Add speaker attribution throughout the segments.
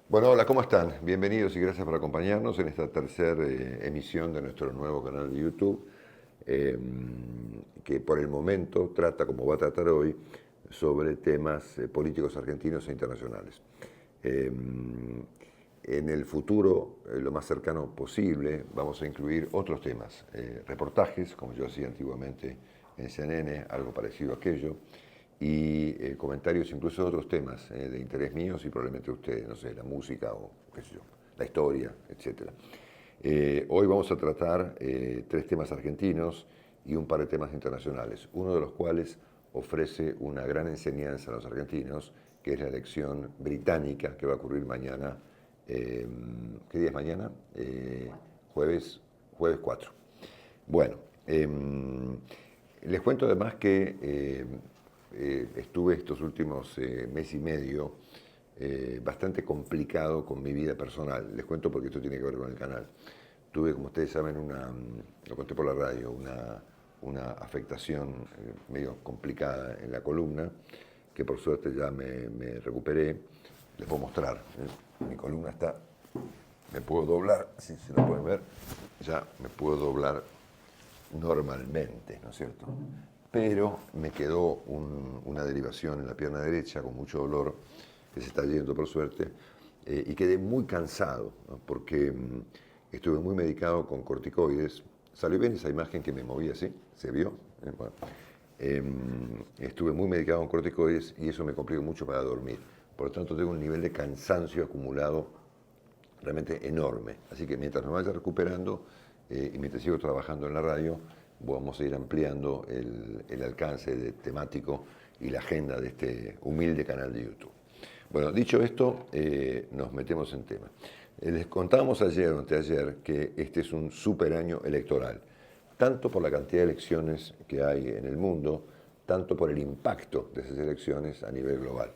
Speaker 1: Bueno, hola, ¿cómo están? Bienvenidos y gracias por acompañarnos en esta tercera emisión de nuestro nuevo canal de YouTube, eh, que por el momento trata, como va a tratar hoy, sobre temas políticos argentinos e internacionales. Eh, en el futuro, lo más cercano posible, vamos a incluir otros temas, reportajes, como yo hacía antiguamente en CNN, algo parecido a aquello, y comentarios incluso de otros temas de interés míos y probablemente ustedes, no sé, la música o qué sé yo, la historia, etc. Hoy vamos a tratar tres temas argentinos y un par de temas internacionales, uno de los cuales ofrece una gran enseñanza a los argentinos, que es la elección británica que va a ocurrir mañana. ¿Qué día es mañana? Jueves, jueves 4. Bueno, les cuento además que estuve estos últimos mes y medio bastante complicado con mi vida personal. Les cuento porque esto tiene que ver con el canal. Tuve, como ustedes saben, lo conté por la radio, una afectación medio complicada en la columna, que por suerte ya me recuperé. Les puedo mostrar. Mi columna está, me puedo doblar, si se lo pueden ver, ya me puedo doblar normalmente, ¿no es cierto? Pero me quedó una derivación en la pierna derecha con mucho dolor, que se está yendo por suerte, y quedé muy cansado, ¿no? Porque estuve muy medicado con corticoides. ¿Salió bien esa imagen que me moví así? ¿Se vio? Bueno. Estuve muy medicado con corticoides y eso me complicó mucho para dormir. Por lo tanto, tengo un nivel de cansancio acumulado realmente enorme. Así que mientras me vaya recuperando y mientras sigo trabajando en la radio, vamos a ir ampliando el alcance temático y la agenda de este humilde canal de YouTube. Bueno, dicho esto, nos metemos en tema. Les contábamos ayer o anteayer que este es un super año electoral, tanto por la cantidad de elecciones que hay en el mundo, tanto por el impacto de esas elecciones a nivel global.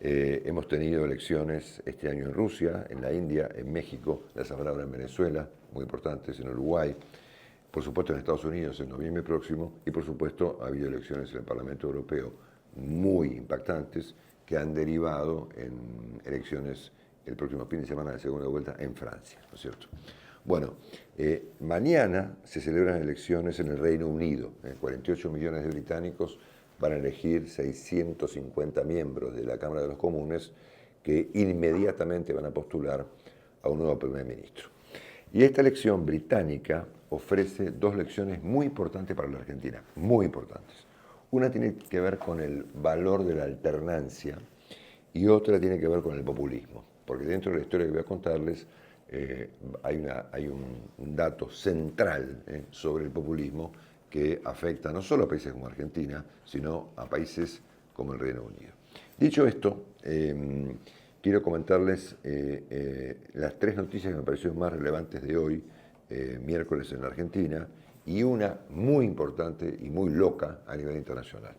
Speaker 1: Hemos tenido elecciones este año en Rusia, en la India, en México, las habrá ahora en Venezuela, muy importantes, en Uruguay, por supuesto en Estados Unidos en noviembre próximo y por supuesto ha habido elecciones en el Parlamento Europeo muy impactantes que han derivado en elecciones el próximo fin de semana de segunda vuelta en Francia, ¿no es cierto? Bueno, mañana se celebran elecciones en el Reino Unido. 48 millones de británicos van a elegir 650 miembros de la Cámara de los Comunes que inmediatamente van a postular a un nuevo primer ministro. Y esta elección británica ofrece dos lecciones muy importantes para la Argentina, muy importantes. Una tiene que ver con el valor de la alternancia y otra tiene que ver con el populismo, porque dentro de la historia que voy a contarles hay un dato central sobre el populismo que afecta no solo a países como Argentina, sino a países como el Reino Unido. Dicho esto, quiero comentarles las tres noticias que me parecieron más relevantes de hoy, miércoles en la Argentina, y una muy importante y muy loca a nivel internacional.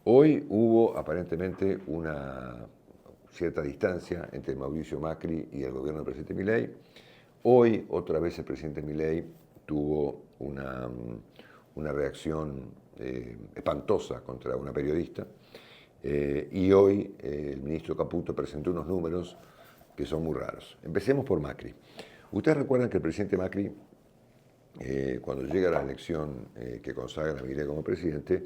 Speaker 1: Hoy hubo aparentemente una cierta distancia entre Mauricio Macri y el gobierno del presidente Milei. Hoy, otra vez, el presidente Milei tuvo una reacción espantosa contra una periodista. Y hoy el ministro Caputo presentó unos números que son muy raros. Empecemos por Macri. Ustedes recuerdan que el presidente Macri, cuando llega a la elección que consagra a Milei como presidente,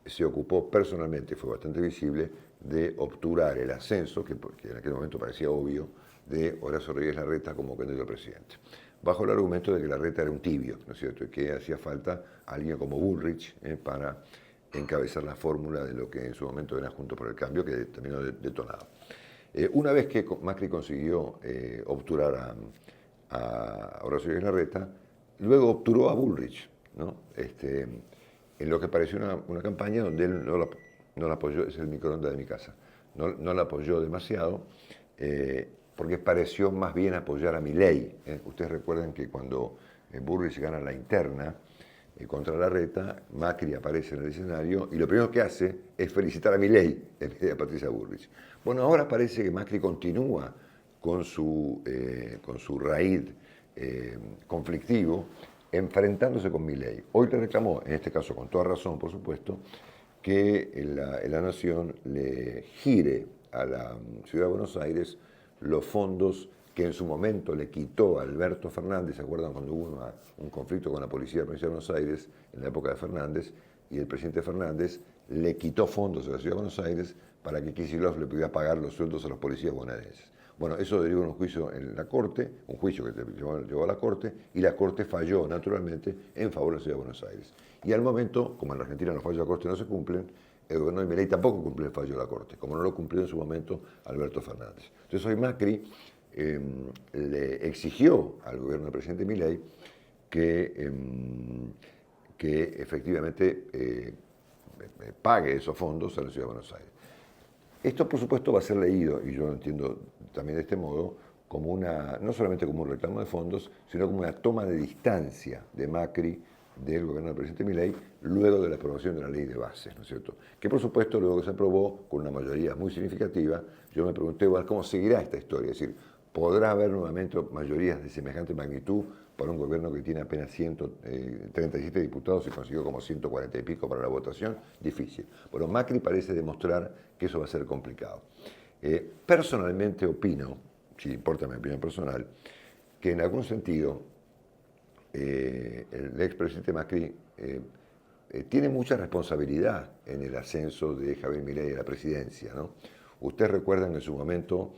Speaker 1: se ocupó personalmente, fue bastante visible, de obturar el ascenso, que en aquel momento parecía obvio, de Horacio Rodríguez Larreta como candidato a presidente, bajo el argumento de que Larreta era un tibio, ¿no es cierto?, y que hacía falta alguien como Bullrich para encabezar la fórmula de lo que en su momento era Juntos por el Cambio, que terminó detonado. Una vez que Macri consiguió obturar a Horacio Rodríguez Larreta, luego obturó a Bullrich, ¿no? En lo que pareció una campaña donde él no la apoyó, es el microondas de mi casa, no la apoyó demasiado, porque pareció más bien apoyar a Milei. Ustedes recuerdan que cuando Bullrich gana la interna contra Larreta, Macri aparece en el escenario y lo primero que hace es felicitar a Milei en vez de a Patricia Bullrich. Bueno, ahora parece que Macri continúa con su raíz conflictivo, enfrentándose con Milei. Hoy le reclamó, en este caso con toda razón, por supuesto, que la Nación le gire a la Ciudad de Buenos Aires los fondos que en su momento le quitó a Alberto Fernández. ¿Se acuerdan cuando hubo un conflicto con la policía de la provincia de Buenos Aires en la época de Fernández? Y el presidente Fernández le quitó fondos a la ciudad de Buenos Aires para que Kicillof le pudiera pagar los sueldos a los policías bonaerenses. Bueno, eso derivó en un juicio en la Corte, un juicio que llevó a la Corte, y la Corte falló naturalmente en favor de la ciudad de Buenos Aires. Y al momento, como en la Argentina los fallos de la Corte no se cumplen, el gobierno de Milei tampoco cumplió el fallo de la Corte, como no lo cumplió en su momento Alberto Fernández. Entonces hoy Macri le exigió al gobierno del presidente Milei que efectivamente pague esos fondos a la ciudad de Buenos Aires. Esto, por supuesto, va a ser leído, y yo lo entiendo también de este modo, como no solamente como un reclamo de fondos, sino como una toma de distancia de Macri del gobierno del presidente Milei luego de la aprobación de la ley de bases, ¿no es cierto? Que, por supuesto, luego que se aprobó con una mayoría muy significativa, yo me pregunté, bueno, ¿cómo seguirá esta historia? Es decir, ¿podrá haber nuevamente mayorías de semejante magnitud para un gobierno que tiene apenas 137 diputados y consiguió como 140 y pico para la votación? Difícil. Bueno, Macri parece demostrar que eso va a ser complicado. Personalmente opino, si importa mi opinión personal, que en algún sentido el expresidente Macri tiene mucha responsabilidad en el ascenso de Javier Milei a la presidencia, ¿no? Ustedes recuerdan que en su momento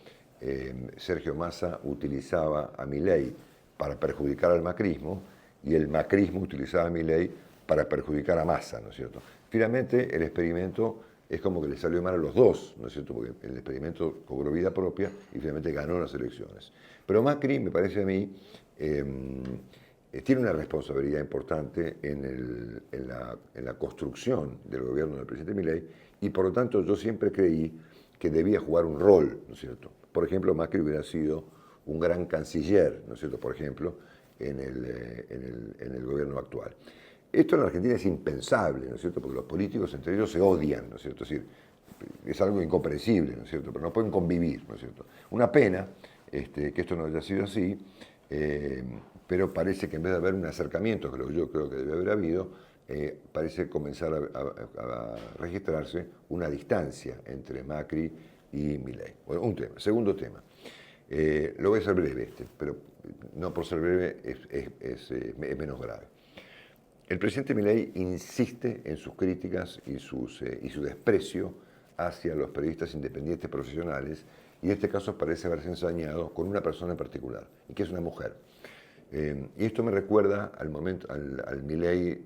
Speaker 1: Sergio Massa utilizaba a Milei para perjudicar al macrismo y el macrismo utilizaba a Milei para perjudicar a Massa, ¿no es cierto? Finalmente el experimento es como que le salió mal a los dos, ¿no es cierto? Porque el experimento cobró vida propia y finalmente ganó las elecciones. Pero Macri, me parece a mí, tiene una responsabilidad importante en la construcción del gobierno del presidente Milei y por lo tanto yo siempre creí que debía jugar un rol, ¿no es cierto? Por ejemplo, Macri hubiera sido un gran canciller, ¿no es cierto? Por ejemplo, en el gobierno actual. Esto en la Argentina es impensable, ¿no es cierto? Porque los políticos entre ellos se odian, ¿no es cierto? Es decir, es algo incomprensible, ¿no es cierto? Pero no pueden convivir, ¿no es cierto? Una pena que esto no haya sido así, pero parece que en vez de haber un acercamiento, que yo creo que debe haber habido, parece comenzar a registrarse una distancia entre Macri y Milei. Bueno, un tema. Segundo tema. Lo voy a hacer breve pero no por ser breve es menos grave. El presidente Milei insiste en sus críticas y su desprecio hacia los periodistas independientes profesionales y en este caso parece haberse ensañado con una persona en particular, y que es una mujer. Y esto me recuerda al momento, al Milei,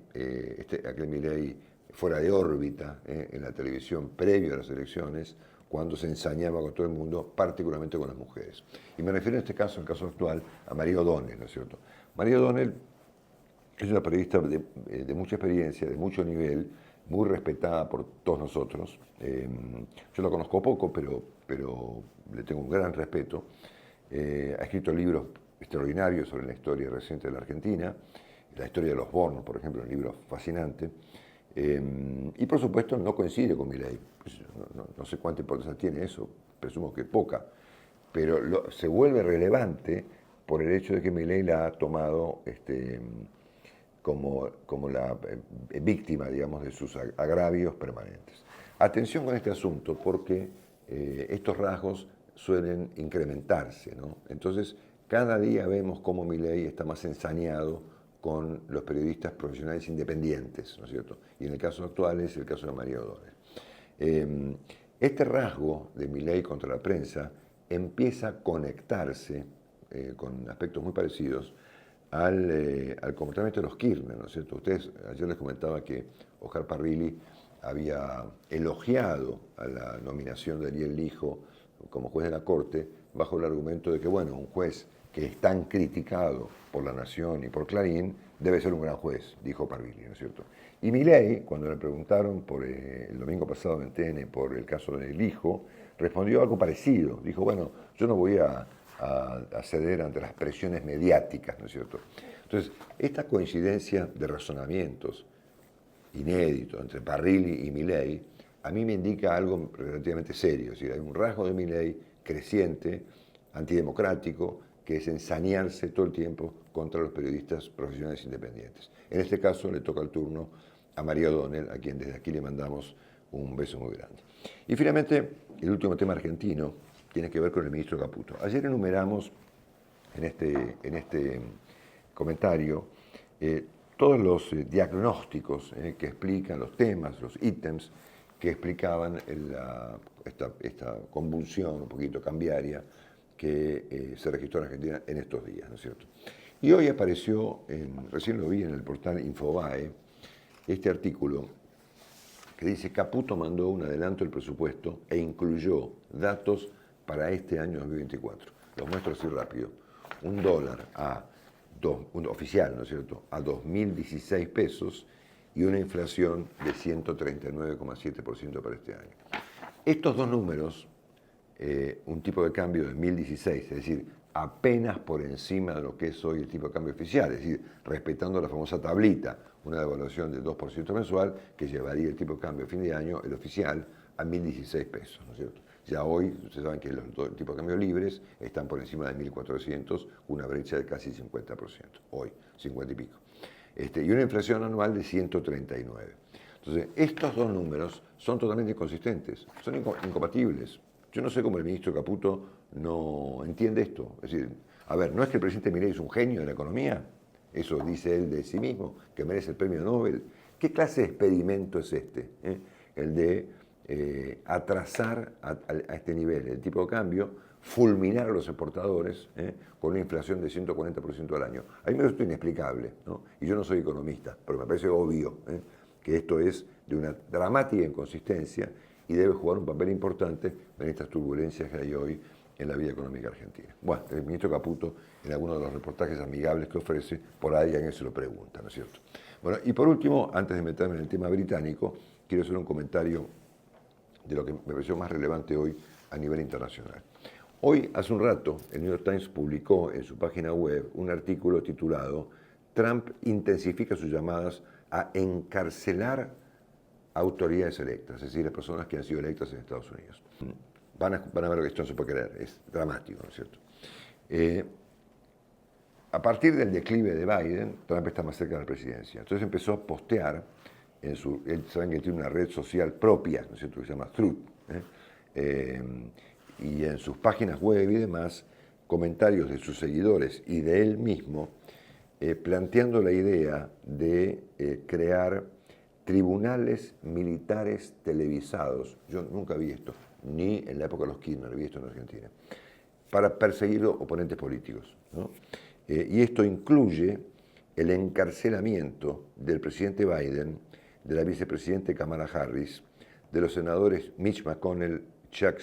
Speaker 1: aquel Milei fuera de órbita en la televisión previo a las elecciones, cuando se ensañaba con todo el mundo, particularmente con las mujeres. Y me refiero en este caso, el caso actual, a María O'Donnell, ¿no es cierto? María O'Donnell es una periodista de mucha experiencia, de mucho nivel, muy respetada por todos nosotros. Yo la conozco poco, pero le tengo un gran respeto. Ha escrito libros extraordinarios sobre la historia reciente de la Argentina, la historia de los Born, por ejemplo, un libro fascinante. Y por supuesto no coincide con Milei. Pues, no sé cuánta importancia tiene eso, presumo que poca, pero se vuelve relevante por el hecho de que Milei la ha tomado como la víctima, digamos, de sus agravios permanentes. Atención con este asunto porque estos rasgos suelen incrementarse, ¿no? Entonces, cada día vemos cómo Milei está más ensañado con los periodistas profesionales independientes, ¿no es cierto? Y en el caso actual es el caso de María O'Donnell. Este rasgo de Milei contra la prensa empieza a conectarse con aspectos muy parecidos al comportamiento de los Kirchner, ¿no es cierto? Ustedes, ayer les comentaba que Oscar Parrilli había elogiado a la nominación de Ariel Lijo como juez de la Corte bajo el argumento de que, bueno, un juez que es tan criticado por La Nación y por Clarín debe ser un gran juez, dijo Parrilli, ¿no es cierto? Y Milei, cuando le preguntaron el domingo pasado en TN por el caso de Lijo, respondió algo parecido. Dijo, bueno, yo no voy a ceder ante las presiones mediáticas, ¿no es cierto? Entonces, esta coincidencia de razonamientos inéditos entre Parrilli y Milei, a mí me indica algo relativamente serio. Es decir, hay un rasgo de Milei creciente, antidemocrático, que es ensañarse todo el tiempo contra los periodistas profesionales independientes. En este caso le toca el turno a María O'Donnell, a quien desde aquí le mandamos un beso muy grande. Y finalmente, el último tema argentino, tiene que ver con el ministro Caputo. Ayer enumeramos en este comentario todos los diagnósticos que explican los temas, los ítems que explicaban esta convulsión un poquito cambiaria que se registró en Argentina en estos días, ¿no es cierto? Y hoy apareció, recién lo vi en el portal Infobae, este artículo que dice: Caputo mandó un adelanto del presupuesto e incluyó datos para este año 2024. Los muestro así rápido. Un dólar oficial, ¿no es cierto?, a 2.016 pesos y una inflación de 139,7% para este año. Estos dos números, un tipo de cambio de 1.016, es decir, apenas por encima de lo que es hoy el tipo de cambio oficial, es decir, respetando la famosa tablita, una devaluación del 2% mensual que llevaría el tipo de cambio a fin de año, el oficial, a 1.016 pesos, ¿no es cierto? Ya hoy, ustedes saben que los tipos de cambio libres están por encima de 1.400, una brecha de casi 50%, hoy, 50 y pico. Y una inflación anual de 139. Entonces, estos dos números son totalmente inconsistentes, son incompatibles. Yo no sé cómo el ministro Caputo no entiende esto. Es decir, a ver, ¿no es que el presidente Milei es un genio de la economía? Eso dice él de sí mismo, que merece el premio Nobel. ¿Qué clase de experimento es este? El de atrasar a este nivel el tipo de cambio, fulminar a los exportadores con una inflación de 140% al año. A mí me resulta inexplicable, ¿no? Y yo no soy economista, pero me parece obvio que esto es de una dramática inconsistencia y debe jugar un papel importante en estas turbulencias que hay hoy en la vida económica argentina. Bueno, el ministro Caputo, en algunos de los reportajes amigables que ofrece, por ahí alguien se lo pregunta, ¿no es cierto? Bueno, y por último, antes de meterme en el tema británico, quiero hacer un comentario de lo que me pareció más relevante hoy a nivel internacional. Hoy, hace un rato, el New York Times publicó en su página web un artículo titulado «Trump intensifica sus llamadas a encarcelar autoridades electas», es decir, las personas que han sido electas en Estados Unidos. Van a ver que esto no se puede creer, es dramático, ¿no es cierto? A partir del declive de Biden, Trump está más cerca de la presidencia. Entonces empezó a postear saben que tiene una red social propia, ¿no es cierto?, que se llama Truth, y en sus páginas web y demás, comentarios de sus seguidores y de él mismo, planteando la idea de crear tribunales militares televisados. Yo nunca vi esto, ni en la época de los Kirchner, vi esto en Argentina, para perseguir oponentes políticos, ¿no? Y esto incluye el encarcelamiento del presidente Biden, de la vicepresidenta Kamala Harris, de los senadores Mitch McConnell, Chuck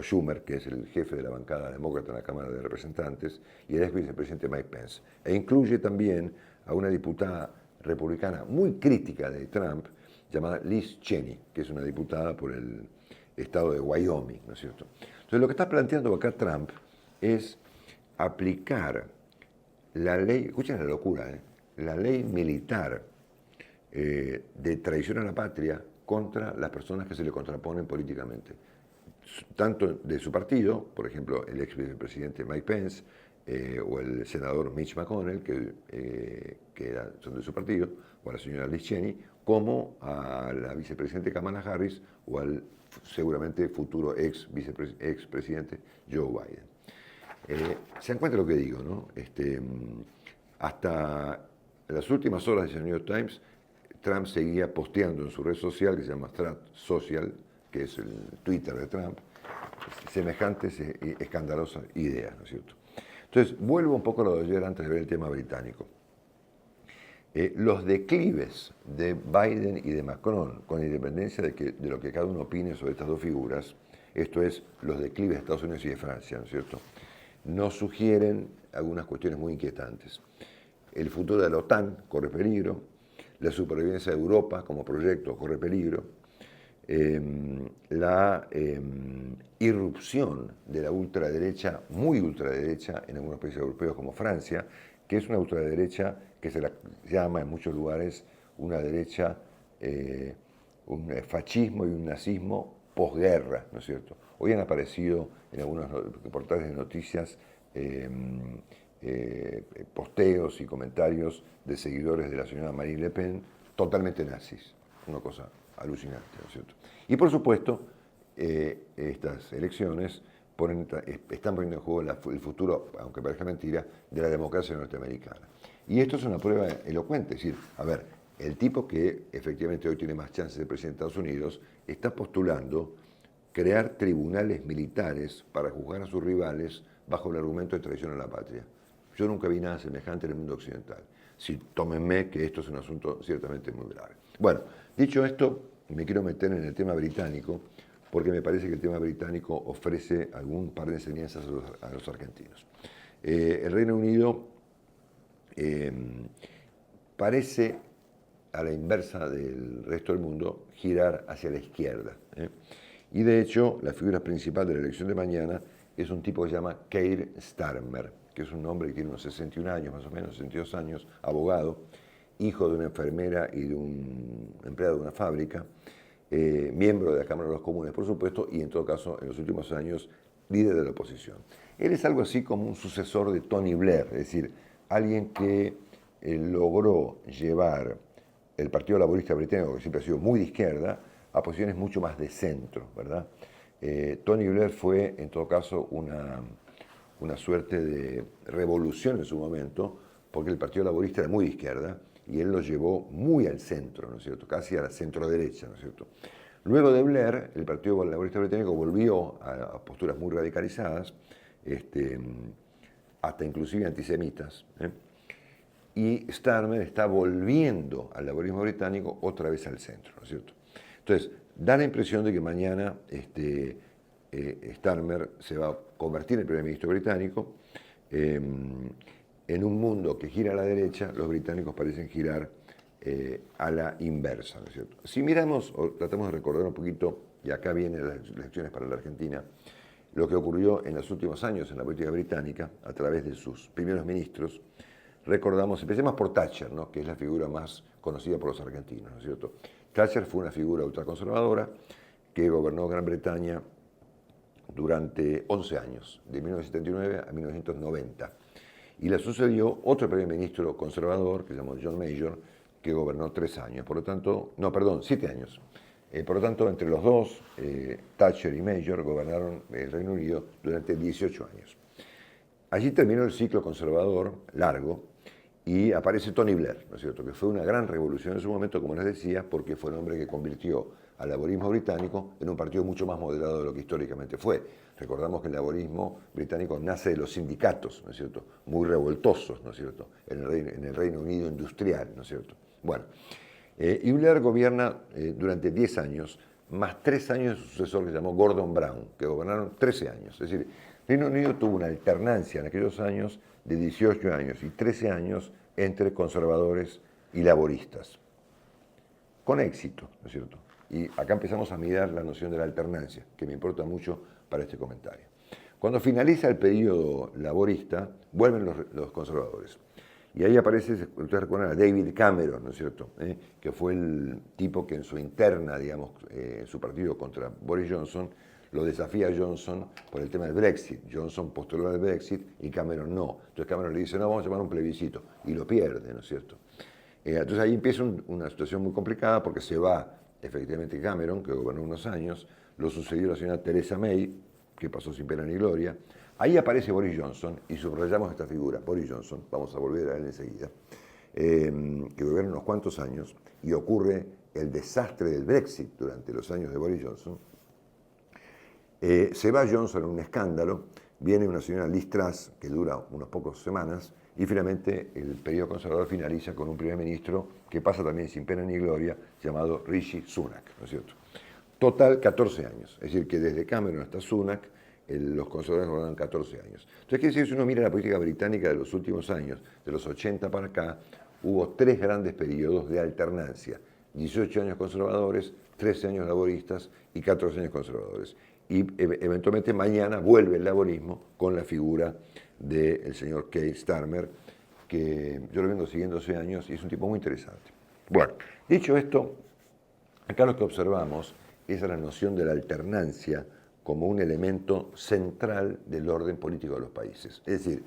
Speaker 1: Schumer, que es el jefe de la bancada demócrata en la Cámara de Representantes, y el ex vicepresidente Mike Pence. E incluye también a una diputada republicana muy crítica de Trump, llamada Liz Cheney, que es una diputada por el estado de Wyoming, ¿no es cierto? Entonces, lo que está planteando acá Trump es aplicar la ley, escuchen la locura, la ley militar de traición a la patria contra las personas que se le contraponen políticamente, tanto de su partido, por ejemplo, el ex vicepresidente Mike Pence, o el senador Mitch McConnell, que son de su partido, o a la señora Liz Cheney, como a la vicepresidenta Kamala Harris o al seguramente futuro ex presidente Joe Biden. Se dan cuenta lo que digo, ¿no? Hasta las últimas horas del New York Times, Trump seguía posteando en su red social, que se llama Truth Social, que es el Twitter de Trump, semejantes y escandalosas ideas, ¿no es cierto? Entonces, vuelvo un poco a lo de ayer antes de ver el tema británico. Los declives de Biden y de Macron, con independencia de lo que cada uno opine sobre estas dos figuras, esto es, los declives de Estados Unidos y de Francia, ¿no es cierto?, nos sugieren algunas cuestiones muy inquietantes. El futuro de la OTAN corre peligro, la supervivencia de Europa como proyecto corre peligro, la irrupción de la ultraderecha, muy ultraderecha, en algunos países europeos como Francia, que es una ultraderecha que se la llama en muchos lugares una derecha, un fascismo y un nazismo posguerra, ¿no es cierto? Hoy han aparecido en algunos reportajes de noticias posteos y comentarios de seguidores de la señora Marine Le Pen totalmente nazis, una cosa alucinante, ¿no es cierto? Y por supuesto, estas elecciones están poniendo en juego el futuro, aunque parezca mentira, de la democracia norteamericana. Y esto es una prueba elocuente, es decir, a ver, el tipo que efectivamente hoy tiene más chances de presidente de Estados Unidos está postulando crear tribunales militares para juzgar a sus rivales bajo el argumento de traición a la patria. Yo nunca vi nada semejante en el mundo occidental. Sí, tómenme que esto es un asunto ciertamente muy grave. Bueno, dicho esto, me quiero meter en el tema británico, porque me parece que el tema británico ofrece algún par de enseñanzas a los argentinos. El Reino Unido parece, a la inversa del resto del mundo, girar hacia la izquierda. Y de hecho, la figura principal de la elección de mañana es un tipo que se llama Keir Starmer, que es un hombre que tiene unos 61 años, más o menos, 62 años, abogado, hijo de una enfermera y de un empleado de una fábrica, miembro de la Cámara de los Comunes, por supuesto, y en todo caso, en los últimos años, líder de la oposición. Él es algo así como un sucesor de Tony Blair, es decir, alguien que logró llevar el Partido Laborista Británico, que siempre ha sido muy de izquierda, a posiciones mucho más de centro, ¿verdad? Tony Blair fue, en todo caso, una suerte de revolución en su momento, porque el Partido Laborista era muy de izquierda, y él lo llevó muy al centro, ¿no es cierto? Casi a la centro-derecha, ¿no es cierto? Luego de Blair, el Partido Laborista Británico volvió a posturas muy radicalizadas, hasta inclusive antisemitas, y Starmer está volviendo al laborismo británico otra vez al centro, ¿no es cierto? Entonces, da la impresión de que mañana Starmer se va a convertir en el primer ministro británico. En un mundo que gira a la derecha, los británicos parecen girar a la inversa, ¿no es cierto? Si miramos o tratamos de recordar un poquito, y acá vienen las elecciones para la Argentina, lo que ocurrió en los últimos años en la política británica, a través de sus primeros ministros, recordamos, empecemos por Thatcher, ¿no? Que es la figura más conocida por los argentinos, ¿no es cierto? Thatcher fue una figura ultraconservadora que gobernó Gran Bretaña durante 11 años, de 1979 a 1990. Y le sucedió otro primer ministro conservador, que se llamó John Major, que gobernó 3 años, por lo tanto, no, perdón, 7 años. Por lo tanto, entre los dos, Thatcher y Major gobernaron el Reino Unido durante 18 años. Allí terminó el ciclo conservador largo y aparece Tony Blair, ¿no es cierto?, que fue una gran revolución en su momento, como les decía, porque fue el hombre que convirtió al laborismo británico en un partido mucho más moderado de lo que históricamente fue. Recordamos que el laborismo británico nace de los sindicatos, ¿no es cierto?, muy revoltosos, ¿no es cierto?, en el Reino Unido industrial, ¿no es cierto? Bueno, y Blair gobierna durante 10 años, más 3 años de su sucesor que se llamó Gordon Brown, que gobernaron 13 años. Es decir, Reino Unido tuvo una alternancia en aquellos años de 18 años y 13 años entre conservadores y laboristas, con éxito, ¿no es cierto? Y acá empezamos a mirar la noción de la alternancia, que me importa mucho para este comentario. Cuando finaliza el periodo laborista, vuelven los conservadores. Y ahí aparece, ustedes recuerdan a David Cameron, ¿no es cierto?, que fue el tipo que en su interna, digamos, en su partido contra Boris Johnson, lo desafía a Johnson por el tema del Brexit. Johnson postuló al Brexit y Cameron no. Entonces Cameron le dice, no, vamos a llamar un plebiscito. Y lo pierde, ¿no es cierto? Entonces ahí empieza una situación muy complicada porque se va efectivamente Cameron, que gobernó unos años, lo sucedió la señora Theresa May, que pasó sin pena ni gloria. Ahí aparece Boris Johnson y subrayamos esta figura, Boris Johnson, vamos a volver a él enseguida, que gobierna unos cuantos años y ocurre el desastre del Brexit durante los años de Boris Johnson. Se va Johnson en un escándalo, viene una señora Liz Truss que dura unas pocas semanas y finalmente el periodo conservador finaliza con un primer ministro que pasa también sin pena ni gloria, llamado Rishi Sunak, ¿no es cierto? Total 14 años, es decir, que desde Cameron hasta Sunak los conservadores gobernan 14 años. Entonces, quiere decir, si uno mira la política británica de los últimos años, de los 80 para acá, hubo 3 grandes periodos de alternancia, 18 años conservadores, 13 años laboristas y 14 años conservadores. Y eventualmente mañana vuelve el laborismo con la figura del señor Keir Starmer, que yo lo vengo siguiendo hace años y es un tipo muy interesante. Bueno, dicho esto, acá lo que observamos es la noción de la alternancia como un elemento central del orden político de los países. Es decir,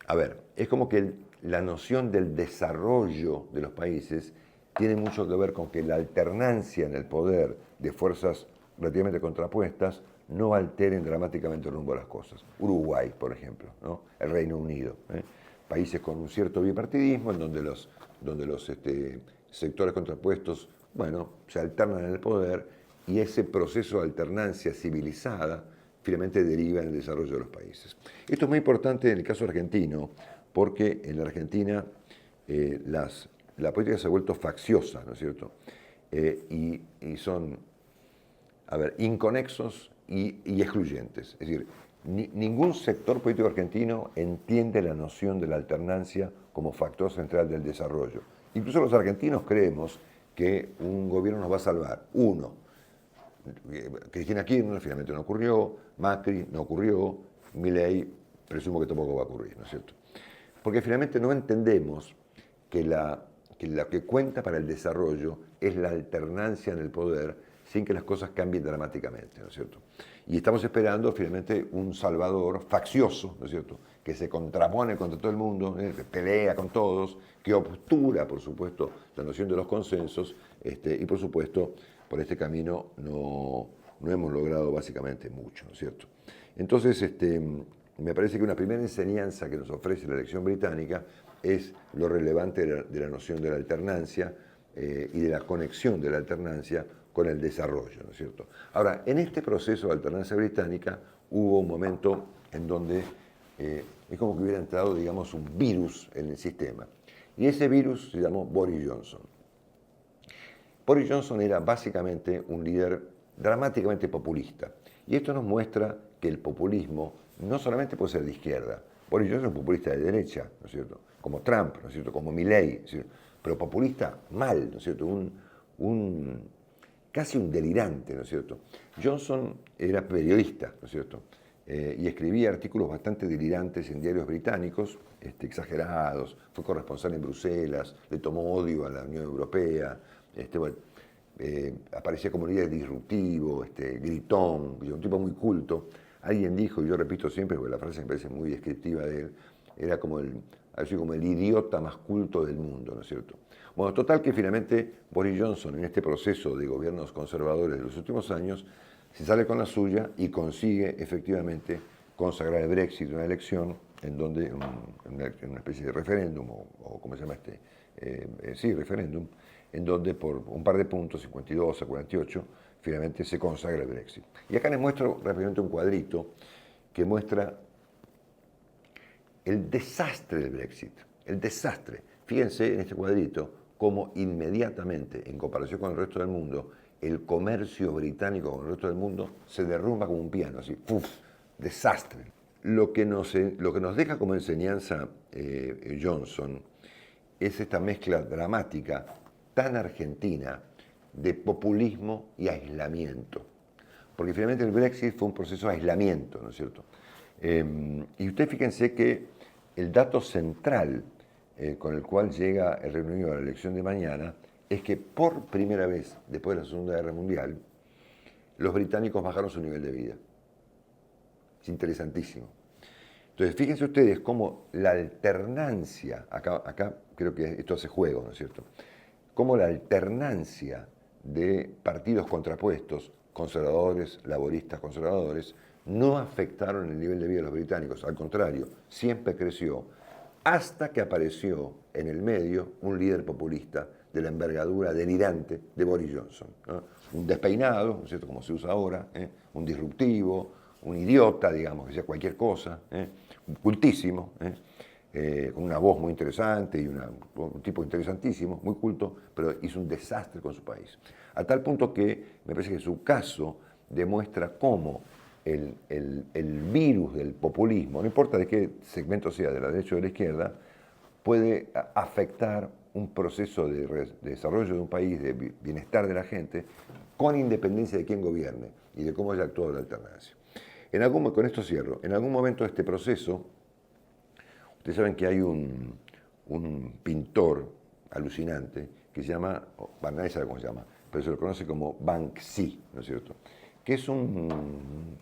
Speaker 1: a ver, es como que la noción del desarrollo de los países tiene mucho que ver con que la alternancia en el poder de fuerzas relativamente contrapuestas no alteren dramáticamente el rumbo de las cosas. Uruguay, por ejemplo, ¿no? El Reino Unido, países con un cierto bipartidismo en donde los sectores contrapuestos, bueno, se alternan en el poder y ese proceso de alternancia civilizada finalmente deriva en el desarrollo de los países. Esto es muy importante en el caso argentino, porque en la Argentina la política se ha vuelto facciosa, ¿no es cierto? Y son, a ver, inconexos y excluyentes. Es decir, ningún sector político argentino entiende la noción de la alternancia como factor central del desarrollo. Incluso los argentinos creemos que un gobierno nos va a salvar. Uno, Cristina Kirchner finalmente no ocurrió, Macri no ocurrió, Milei presumo que tampoco va a ocurrir, ¿no es cierto? Porque finalmente no entendemos que lo que cuenta para el desarrollo es la alternancia en el poder sin que las cosas cambien dramáticamente, ¿no es cierto? Y estamos esperando finalmente un salvador faccioso, ¿no es cierto?, que se contrapone contra todo el mundo, que pelea con todos, que obtura, por supuesto, la noción de los consensos, y por supuesto, por este camino no hemos logrado básicamente mucho, ¿no es cierto? Entonces, me parece que una primera enseñanza que nos ofrece la elección británica es lo relevante de la noción de la alternancia y de la conexión de la alternancia con el desarrollo, ¿no es cierto? Ahora, en este proceso de alternancia británica hubo un momento en donde es como que hubiera entrado, digamos, un virus en el sistema. Y ese virus se llamó Boris Johnson. Boris Johnson era básicamente un líder dramáticamente populista. Y esto nos muestra que el populismo no solamente puede ser de izquierda. Boris Johnson es un populista de derecha, ¿no es cierto? Como Trump, ¿no es cierto? Como Milei, ¿no es cierto? Pero populista mal, ¿no es cierto? Casi un delirante, ¿no es cierto? Johnson era periodista, ¿no es cierto? Y escribía artículos bastante delirantes en diarios británicos, exagerados, fue corresponsal en Bruselas, le tomó odio a la Unión Europea, bueno, aparecía como líder disruptivo, gritón, un tipo muy culto. Alguien dijo, y yo repito siempre, porque la frase me parece muy descriptiva de él, era como así como el idiota más culto del mundo, ¿no es cierto? Bueno, total que finalmente Boris Johnson, en este proceso de gobiernos conservadores de los últimos años, se sale con la suya y consigue efectivamente consagrar el Brexit, una elección en donde, en una especie de referéndum, o ¿cómo se llama sí, referéndum, en donde por un par de puntos, 52 a 48, finalmente se consagra el Brexit. Y acá les muestro rápidamente un cuadrito que muestra el desastre del Brexit, el desastre. Fíjense en este cuadrito cómo inmediatamente, en comparación con el resto del mundo, el comercio británico con el resto del mundo se derrumba como un piano, así, ¡puf! Desastre. Lo que nos deja como enseñanza Johnson es esta mezcla dramática, tan argentina, de populismo y aislamiento. Porque finalmente el Brexit fue un proceso de aislamiento, ¿no es cierto? Y ustedes fíjense que el dato central con el cual llega el Reino Unido a la elección de mañana es que por primera vez después de la Segunda Guerra Mundial, los británicos bajaron su nivel de vida. Es interesantísimo. Entonces, fíjense ustedes cómo la alternancia, acá creo que esto hace juego, ¿no es cierto? Cómo la alternancia de partidos contrapuestos, conservadores, laboristas, conservadores, no afectaron el nivel de vida de los británicos, al contrario, siempre creció, hasta que apareció en el medio un líder populista de la envergadura delirante de Boris Johnson, ¿no? Un despeinado, ¿no es cierto?, como se usa ahora, un disruptivo, un idiota, digamos, que sea cualquier cosa, un cultísimo, con una voz muy interesante y un tipo interesantísimo, muy culto, pero hizo un desastre con su país. A tal punto que me parece que su caso demuestra cómo el virus del populismo, no importa de qué segmento sea, de la derecha o de la izquierda, puede afectar un proceso de desarrollo de un país, de bienestar de la gente, con independencia de quién gobierne y de cómo haya actuado la alternancia. Con esto cierro, en algún momento de este proceso, ustedes saben que hay un pintor alucinante que se llama, nadie sabe cómo se llama, pero se lo conoce como Banksy, ¿no es cierto?, que es un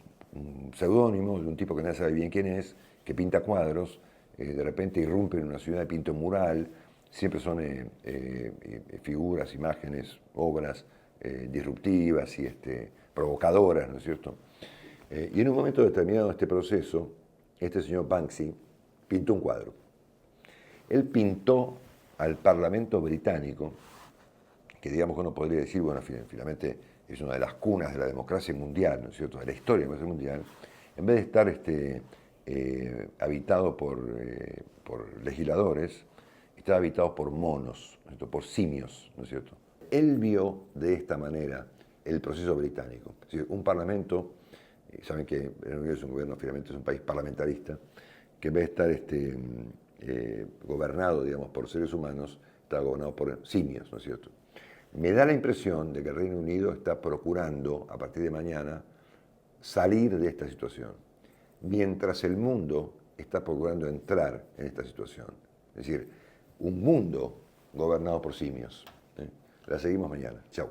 Speaker 1: seudónimo de un tipo que nadie sabe bien quién es, que pinta cuadros, de repente irrumpe en una ciudad, pinta un mural, siempre son figuras, imágenes, obras disruptivas y provocadoras, ¿no es cierto? Y en un momento determinado de este proceso, este señor Banksy pintó un cuadro. Él pintó al Parlamento británico, que digamos que uno podría decir, bueno, finalmente es una de las cunas de la democracia mundial, ¿no es cierto?, de la historia de la democracia mundial, en vez de estar habitado por legisladores, estaba habitado por monos, ¿no es cierto?, por simios, ¿no es cierto? Él vio de esta manera el proceso británico, es decir, un parlamento, saben que el Reino Unido es un gobierno, finalmente es un país parlamentarista, que en vez de estar gobernado, digamos, por seres humanos, está gobernado por simios, ¿no es cierto? Me da la impresión de que el Reino Unido está procurando, a partir de mañana, salir de esta situación, mientras el mundo está procurando entrar en esta situación. Es decir, un mundo gobernado por simios. La seguimos mañana. Chao.